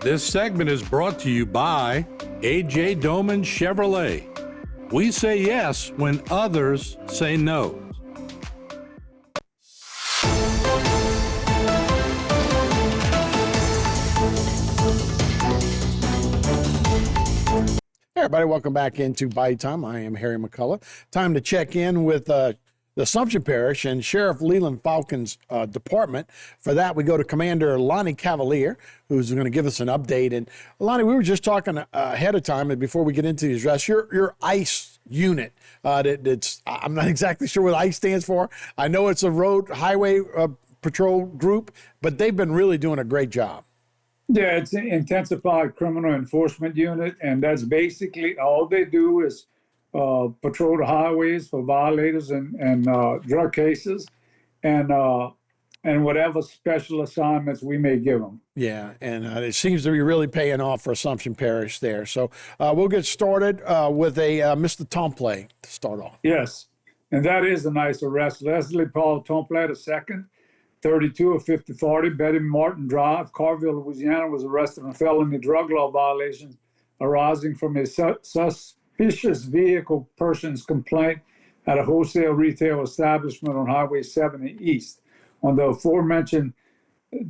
This segment is brought to you by A.J. Doman Chevrolet. We say yes when others say no. Hey everybody, welcome back into Bayou Time. I am Harry McCullough. Time to check in with the Assumption Parish and Sheriff Leland Falcon's department. For that, we go to Commander Lonnie Cavalier, who's going to give us an update. And Lonnie, we were just talking ahead of time, and before we get into the address, your ICE unit. I'm not exactly sure what ICE stands for. I know it's a road highway patrol group, but they've been really doing a great job. Yeah, it's an intensified criminal enforcement unit, and that's basically all they do is patrol the highways for violators and drug cases, and whatever special assignments we may give them. Yeah, and it seems to be really paying off for Assumption Parish there. So we'll get started with a Mr. Temple to start off. Yes, and that is a nice arrest. Leslie Paul Temple II, 32 of 5040 Betty Martin Drive, Carville, Louisiana, was arrested on felony drug law violations arising from a suspicious vehicle person's complaint at a wholesale retail establishment on Highway 70 East. On the aforementioned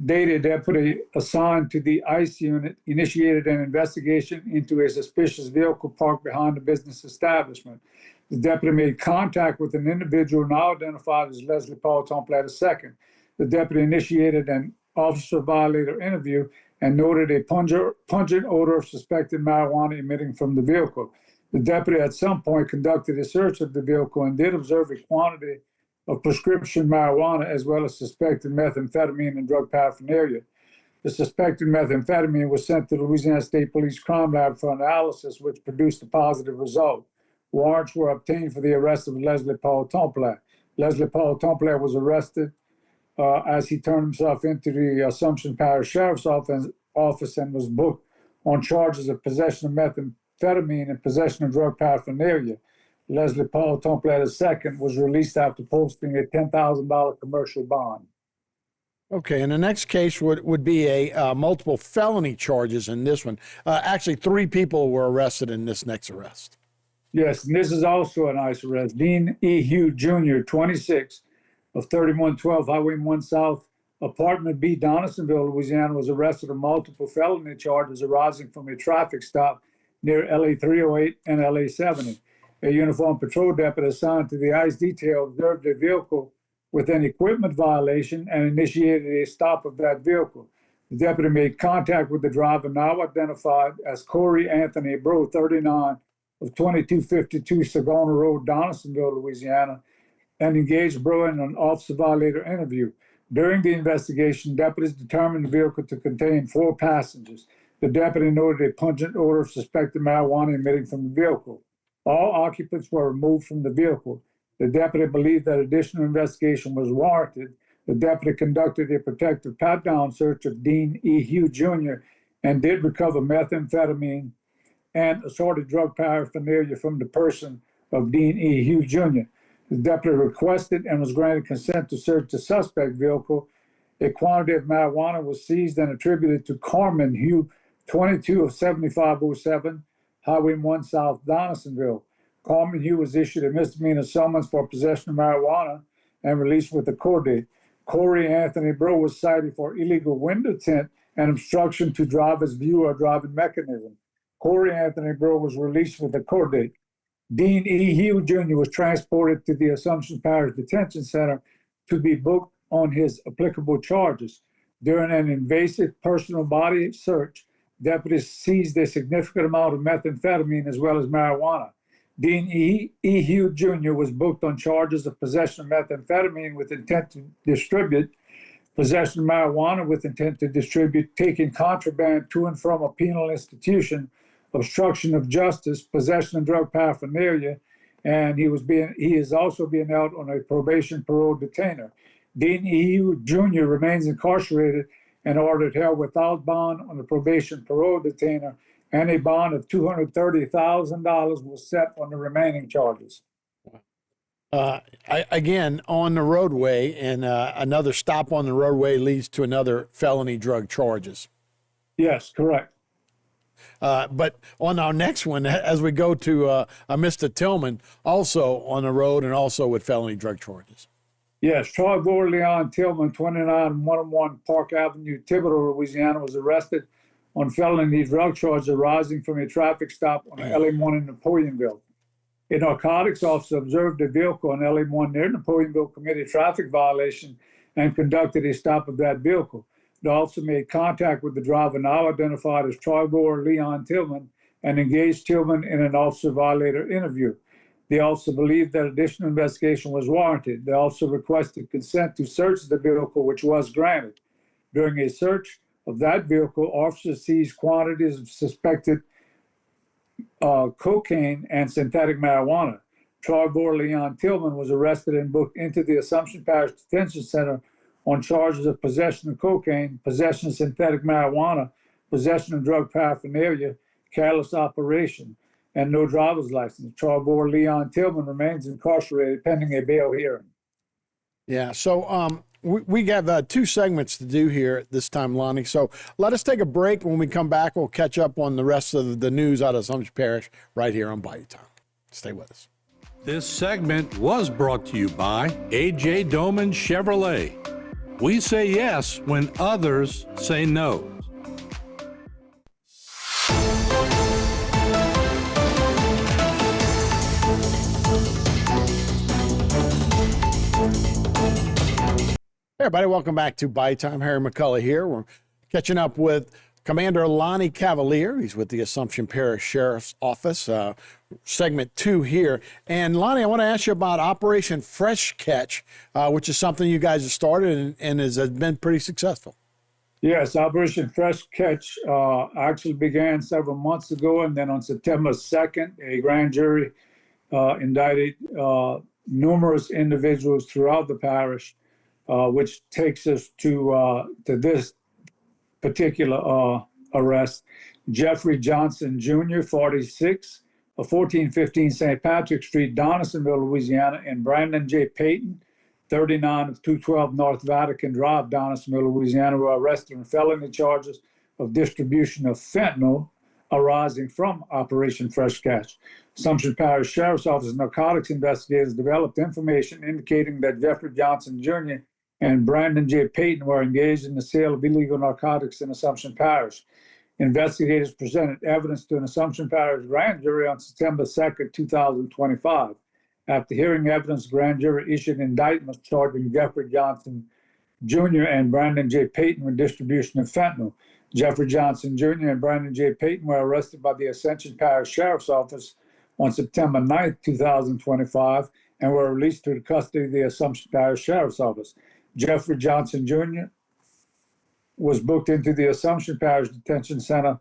date, a deputy assigned to the ICE unit initiated an investigation into a suspicious vehicle parked behind the business establishment. The deputy made contact with an individual now identified as Leslie Paul Temple II. The deputy initiated an officer violator interview and noted a pungent odor of suspected marijuana emitting from the vehicle. The deputy at some point conducted a search of the vehicle and did observe a quantity of prescription marijuana as well as suspected methamphetamine and drug paraphernalia. The suspected methamphetamine was sent to the Louisiana State Police Crime Lab for analysis, which produced a positive result. Warrants were obtained for the arrest of Leslie Paul Temple. Leslie Paul Temple was arrested as he turned himself into the Assumption Parish Sheriff's Office and was booked on charges of possession of methamphetamine and possession of drug paraphernalia. Leslie Paul Temple II was released after posting a $10,000 commercial bond. Okay, and the next case would be a multiple felony charges in this one. Actually, 3 people were arrested in this next arrest. Yes, and this is also a nice arrest. Dean E. Hugh Jr., 26, of 3112 Highway 1 South, Apartment B, Donaldsonville, Louisiana, was arrested on multiple felony charges arising from a traffic stop near LA 308 and LA 70. A uniformed patrol deputy assigned to the ICE detail observed a vehicle with an equipment violation and initiated a stop of that vehicle. The deputy made contact with the driver, now identified as Corey Anthony Bro, 39, of 2252 Sagona Road, Donaldsonville, Louisiana, and engaged Bro in an officer violator interview. During the investigation, deputies determined the vehicle to contain 4 passengers. The deputy noted a pungent odor of suspected marijuana emitting from the vehicle. All occupants were removed from the vehicle. The deputy believed that additional investigation was warranted. The deputy conducted a protective pat-down search of Dean E. Hugh Jr. and did recover methamphetamine and assorted drug paraphernalia from the person of Dean E. Hugh Jr. The deputy requested and was granted consent to search the suspect vehicle. A quantity of marijuana was seized and attributed to Carmen Hugh, 22 of 7507, Highway 1 South, Donaldsonville. Carmen Hugh was issued a misdemeanor summons for possession of marijuana and released with a court date. Corey Anthony Bro was cited for illegal window tint and obstruction to driver's view or driving mechanism. Corey Anthony Bro was released with a court date. Dean E. Hugh Jr. was transported to the Assumption Parish Detention Center to be booked on his applicable charges. During an invasive personal body search, deputies seized a significant amount of methamphetamine as well as marijuana. Dean E. Hugh Jr. was booked on charges of possession of methamphetamine with intent to distribute, possession of marijuana with intent to distribute, taking contraband to and from a penal institution, obstruction of justice, possession of drug paraphernalia, and he is also being held on a probation parole detainer. Dean E. Hugh Jr. remains incarcerated and ordered held without bond on a probation parole detainer, and a bond of $230,000 was set on the remaining charges. Again, on the roadway, and another stop on the roadway leads to another felony drug charges. Yes, correct. But on our next one, as we go to Mr. Tillman, also on the road and also with felony drug charges. Yes, Troy Leon Tillman, 29-101 Park Avenue, Thibodaux, Louisiana, was arrested on felony drug charges arising from a traffic stop on LA1 in Napoleonville. A narcotics officer observed a vehicle on LA1 near Napoleonville, committed a traffic violation, and conducted a stop of that vehicle. The officer made contact with the driver, now identified as Troy Leon Tillman, and engaged Tillman in an officer violator interview. The officer believed that additional investigation was warranted. The officer requested consent to search the vehicle, which was granted. During a search of that vehicle, officers seized quantities of suspected cocaine and synthetic marijuana. Troy Leon Tillman was arrested and booked into the Assumption Parish Detention Center on charges of possession of cocaine, possession of synthetic marijuana, possession of drug paraphernalia, careless operation, and no driver's license. Troy Leon Tillman remains incarcerated pending a bail hearing. Yeah, so we have 2 segments to do here this time, Lonnie. So let us take a break. When we come back, we'll catch up on the rest of the news out of Assumption Parish right here on Bayou Time. Stay with us. This segment was brought to you by A.J. Doman Chevrolet. We say yes when others say no. Hey everybody, welcome back to Bayou Time. Harry McCullough here. We're catching up with Commander Lonnie Cavalier. He's with the Assumption Parish Sheriff's Office, segment 2 here. And Lonnie, I want to ask you about Operation Fresh Catch, which is something you guys have started and has been pretty successful. Yes, Operation Fresh Catch actually began several months ago, and then on September 2nd, a grand jury indicted numerous individuals throughout the parish, which takes us to this particular arrest. Jeffrey Johnson Jr., 46, 1415 St. Patrick Street, Donaldsonville, Louisiana, and Brandon J. Payton, 39 of 212 North Vatican Drive, Donaldsonville, Louisiana, were arrested on felony charges of distribution of fentanyl arising from Operation Fresh Catch. Assumption Parish Sheriff's Office narcotics investigators developed information indicating that Jeffrey Johnson Jr. and Brandon J. Payton were engaged in the sale of illegal narcotics in Assumption Parish. Investigators presented evidence to an Assumption Parish grand jury on September 2nd, 2025. After hearing evidence, the grand jury issued indictments charging Jeffrey Johnson Jr. and Brandon J. Payton with distribution of fentanyl. Jeffrey Johnson Jr. and Brandon J. Payton were arrested by the Assumption Parish Sheriff's Office on September 9th, 2025, and were released to the custody of the Assumption Parish Sheriff's Office. Jeffrey Johnson Jr. was booked into the Assumption Parish Detention Center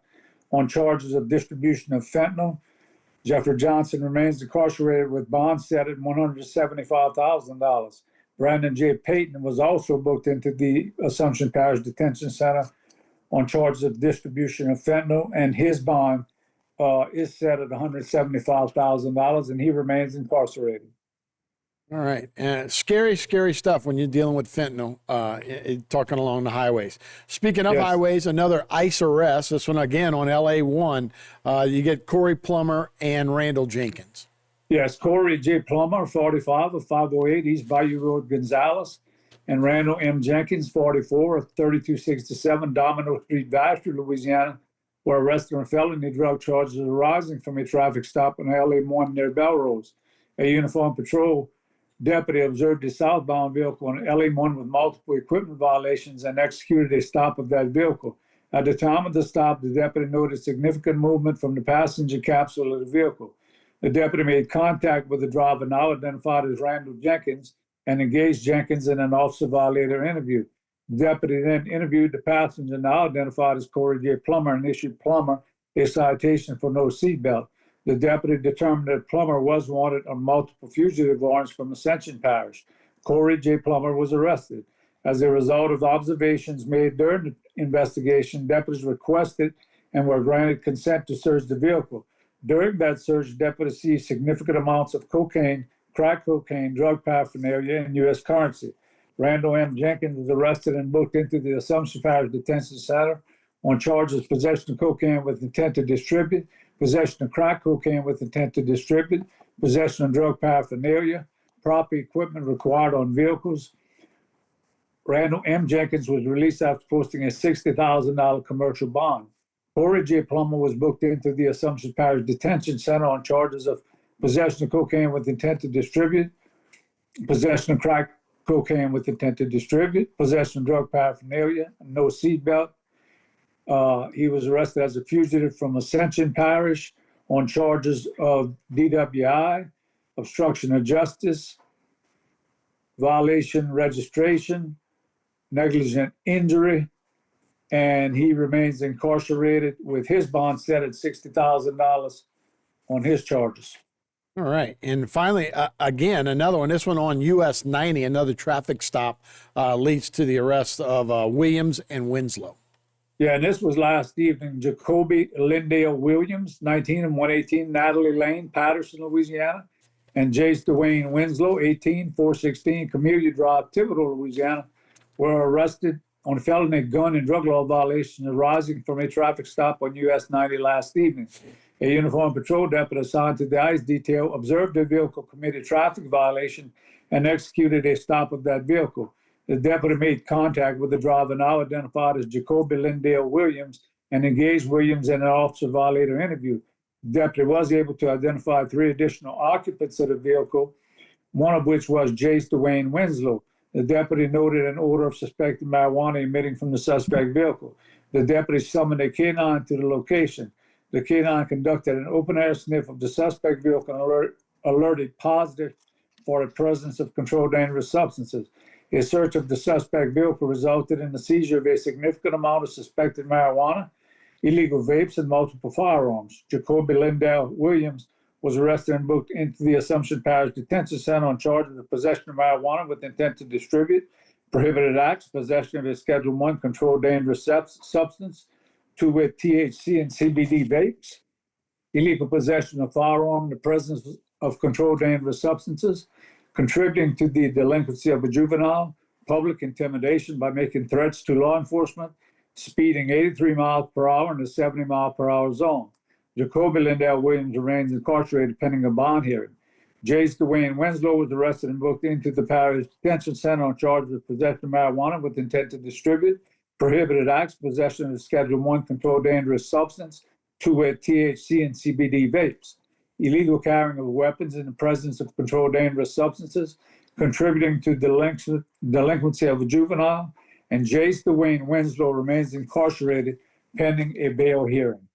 on charges of distribution of fentanyl. Jeffrey Johnson remains incarcerated with bond set at $175,000. Brandon J. Payton was also booked into the Assumption Parish Detention Center on charges of distribution of fentanyl, and his bond is set at $175,000, and he remains incarcerated. All right. Scary, scary stuff when you're dealing with fentanyl, talking along the highways. Speaking of highways, another ICE arrest, this one again on LA1. You get Corey Plummer and Randall Jenkins. Yes, Corey J. Plummer, 45 of 508 East Bayou Road, Gonzales, and Randall M. Jenkins, 44 of 3267 Domino Street, Bastrop, Louisiana, were arrested on felony drug charges arising from a traffic stop on LA1 near Belrose. A uniformed patrol deputy observed a southbound vehicle on LA1 with multiple equipment violations and executed a stop of that vehicle. At the time of the stop, the deputy noted significant movement from the passenger capsule of the vehicle. The deputy made contact with the driver, now identified as Randall Jenkins, and engaged Jenkins in an officer violator interview. The deputy then interviewed the passenger, now identified as Corey J. Plummer, and issued Plummer a citation for no seatbelt. The deputy determined that Plummer was wanted on multiple fugitive warrants from Assumption Parish. Corey J. Plummer was arrested. As a result of observations made during the investigation, deputies requested and were granted consent to search the vehicle. During that search, deputies seized significant amounts of cocaine, crack cocaine, drug paraphernalia, and U.S. currency. Randall M. Jenkins was arrested and booked into the Assumption Parish Detention Center on charges of possession of cocaine with intent to distribute, possession of crack cocaine with intent to distribute, possession of drug paraphernalia, property equipment required on vehicles. Randall M. Jenkins was released after posting a $60,000 commercial bond. Corey J. Plummer was booked into the Assumption Parish Detention Center on charges of possession of cocaine with intent to distribute, possession of crack cocaine with intent to distribute, possession of drug paraphernalia, no seatbelt. He was arrested as a fugitive from Ascension Parish on charges of DWI, obstruction of justice, violation registration, negligent injury, and he remains incarcerated with his bond set at $60,000 on his charges. All right. And finally, again, another one, this one on US 90, another traffic stop leads to the arrest of Williams and Winslow. Yeah, and this was last evening. Jacoby Lindale Williams, 19 and 118 Natalie Lane, Patterson, Louisiana, and Jace Dwayne Winslow, 18, 416 Community Drive, Thibodaux, Louisiana, were arrested on felony gun and drug law violations arising from a traffic stop on US 90 last evening. A uniformed patrol deputy assigned to the ICE detail observed the vehicle commit a traffic violation and executed a stop of that vehicle. The deputy made contact with the driver, now identified as Jacoby Lindale Williams, and engaged Williams in an officer violator interview. The deputy was able to identify 3 additional occupants of the vehicle, one of which was Jace Dwayne Winslow. The deputy noted an odor of suspected marijuana emitting from the suspect vehicle. The deputy summoned a canine to the location. The canine conducted an open-air sniff of the suspect vehicle and alerted positive for the presence of controlled dangerous substances. A search of the suspect vehicle resulted in the seizure of a significant amount of suspected marijuana, illegal vapes, and multiple firearms. Jacoby Lindale Williams was arrested and booked into the Assumption Parish Detention Center on charges of possession of marijuana with intent to distribute, prohibited acts, possession of a Schedule I controlled dangerous substance, 2 with THC and CBD vapes, illegal possession of firearm in the presence of controlled dangerous substances, contributing to the delinquency of a juvenile, public intimidation by making threats to law enforcement, speeding 83 miles per hour in the 70 mile per hour zone. Jacoby Lindale Williams remains incarcerated pending a bond hearing. Jace Dwayne Winslow was arrested and booked into the Parish Detention Center on charges of possession of marijuana with intent to distribute, prohibited acts, possession of Schedule I controlled dangerous substance, 2 with THC and CBD vapes, illegal carrying of weapons in the presence of controlled dangerous substances, contributing to delinquency of a juvenile, and Jace Dwayne Winslow remains incarcerated pending a bail hearing.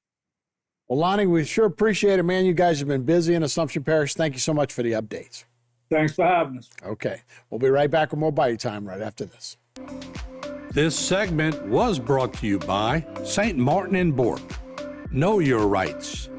Well, Lonnie, we sure appreciate it, man. You guys have been busy in Assumption Parish. Thank you so much for the updates. Thanks for having us. Okay. We'll be right back with more Bayou Time right after this. This segment was brought to you by St. Martin and Bourke. Know your rights.